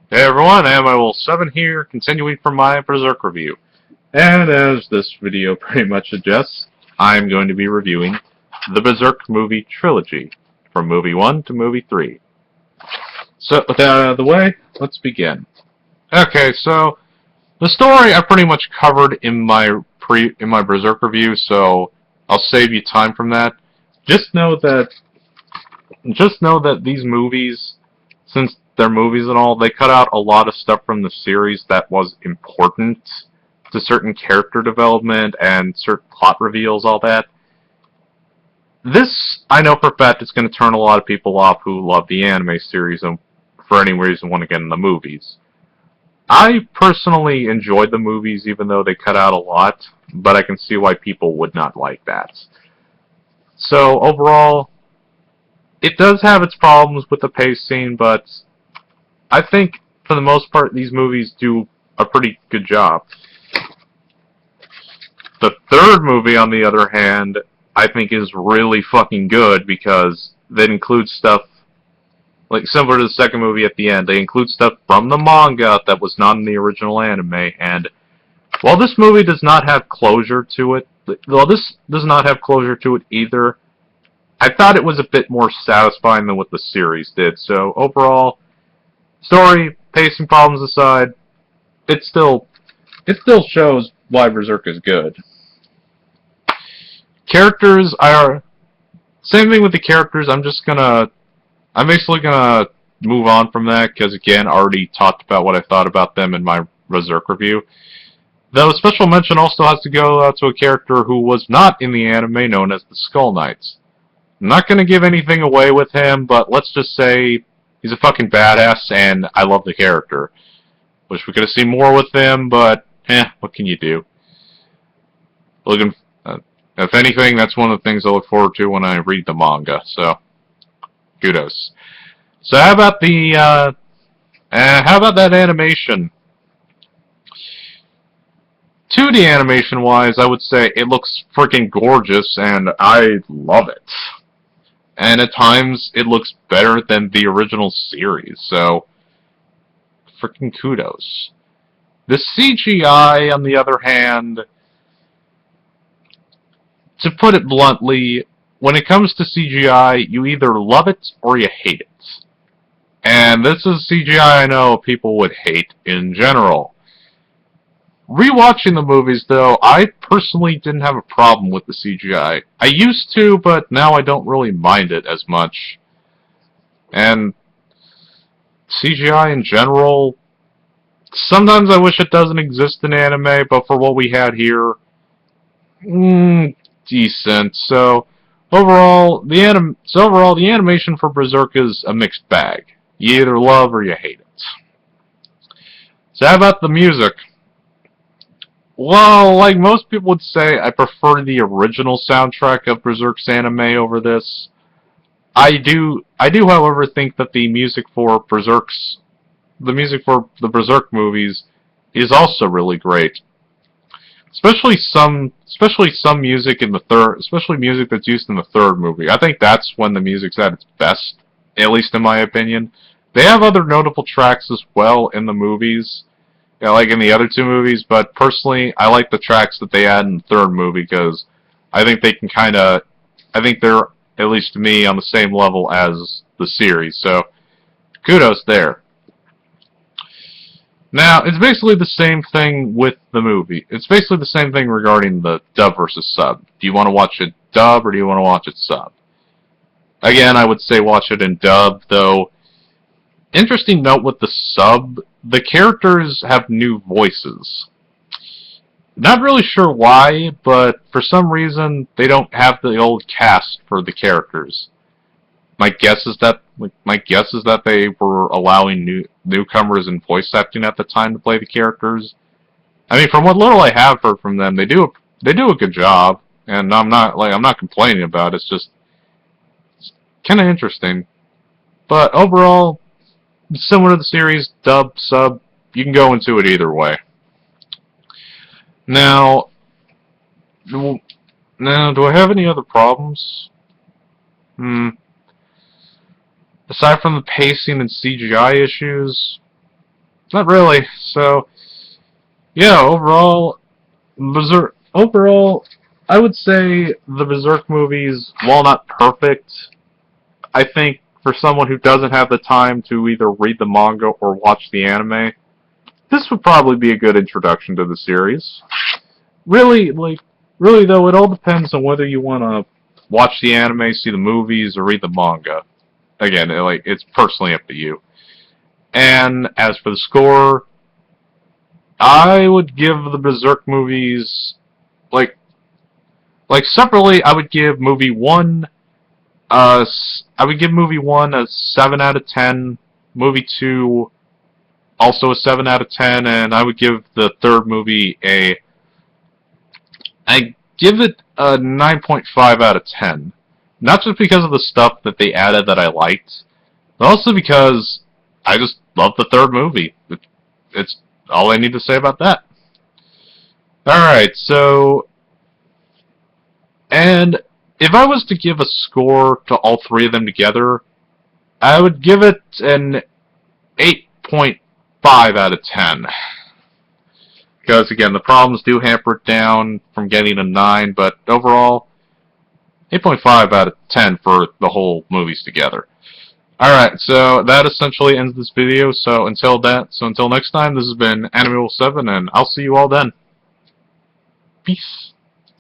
Hey everyone, Ammo7 here, continuing from my Berserk review. And as this video pretty much suggests, I'm going to be reviewing the Berserk movie trilogy, from movie 1 to movie 3. So, with that out of the way, let's begin. Okay, so, the story I pretty much covered in my Berserk review, so I'll save you time from that. Just know that these movies, since they're movies and all, they cut out a lot of stuff from the series that was important to certain character development and certain plot reveals, all that. This, I know for a fact, is going to turn a lot of people off who love the anime series and for any reason want to get in the movies. I personally enjoyed the movies even though they cut out a lot, but I can see why people would not like that. So, overall, it does have its problems with the pacing, but I think, for the most part, these movies do a pretty good job. The third movie, on the other hand, I think is really fucking good because they include stuff, like similar to the second movie at the end, they include stuff from the manga that was not in the original anime, and while this movie does not have closure to it, either, I thought it was a bit more satisfying than what the series did, so overall, story, pacing problems aside, it still shows why Berserk is good. Characters are same thing with the characters. I'm basically gonna move on from that because again, I already talked about what I thought about them in my Berserk review. Though special mention also has to go out to a character who was not in the anime, known as the Skull Knights. I'm not gonna give anything away with him, but let's just say he's a fucking badass, and I love the character. Wish we could have seen more with him, but what can you do? If anything, that's one of the things I look forward to when I read the manga. So, kudos. So how about that animation? 2D animation-wise, I would say it looks freaking gorgeous, and I love it. And at times, it looks better than the original series, so freaking kudos. The CGI, on the other hand, to put it bluntly, when it comes to CGI, you either love it or you hate it. And this is CGI I know people would hate in general. Rewatching the movies, though, I personally didn't have a problem with the CGI. I used to, but now I don't really mind it as much. And CGI in general, sometimes I wish it doesn't exist in anime, but for what we had here, decent. So overall, the animation for Berserk is a mixed bag. You either love or you hate it. So how about the music? Well, like most people would say, I prefer the original soundtrack of Berserk's anime over this. I do, however, think that the music for the Berserk movies is also really great. Especially some music in the third, especially music that's used in the third movie. I think that's when the music's at its best, at least in my opinion. They have other notable tracks as well in the movies, like in the other two movies, but personally, I like the tracks that they add in the third movie because I think I think they're, at least to me, on the same level as the series, so kudos there. Now, it's basically the same thing with the movie. It's basically the same thing regarding the dub versus sub. Do you want to watch it dub or do you want to watch it sub? Again, I would say watch it in dub, though. Interesting note with the sub, the characters have new voices. Not really sure why, but for some reason, they don't have the old cast for the characters. My guess is that they were allowing newcomers and voice acting at the time to play the characters. I mean, from what little I have heard from them, they do a good job, and I'm not complaining about it. It's kind of interesting. But overall, similar to the series, dub, sub, you can go into it either way. Now, do I have any other problems? Aside from the pacing and CGI issues, Not really. So, yeah, overall, I would say the Berserk movies, while not perfect, I think for someone who doesn't have the time to either read the manga or watch the anime, this would probably be a good introduction to the series. Really, really though, it all depends on whether you want to watch the anime, see the movies, or read the manga. Again, it's personally up to you. And as for the score, I would give the Berserk movies, like, separately, I would give movie 1, I would give movie 1 a 7 out of 10, movie 2 also a 7 out of 10, and I would give the third movie I give it a 9.5 out of 10. Not just because of the stuff that they added that I liked, but also because I just love the third movie. It's all I need to say about that. Alright, so, and if I was to give a score to all three of them together, I would give it an 8.5 out of 10. Because, again, the problems do hamper it down from getting a 9, but overall, 8.5 out of 10 for the whole movies together. Alright, so that essentially ends this video, so until next time, this has been Anime7, and I'll see you all then. Peace.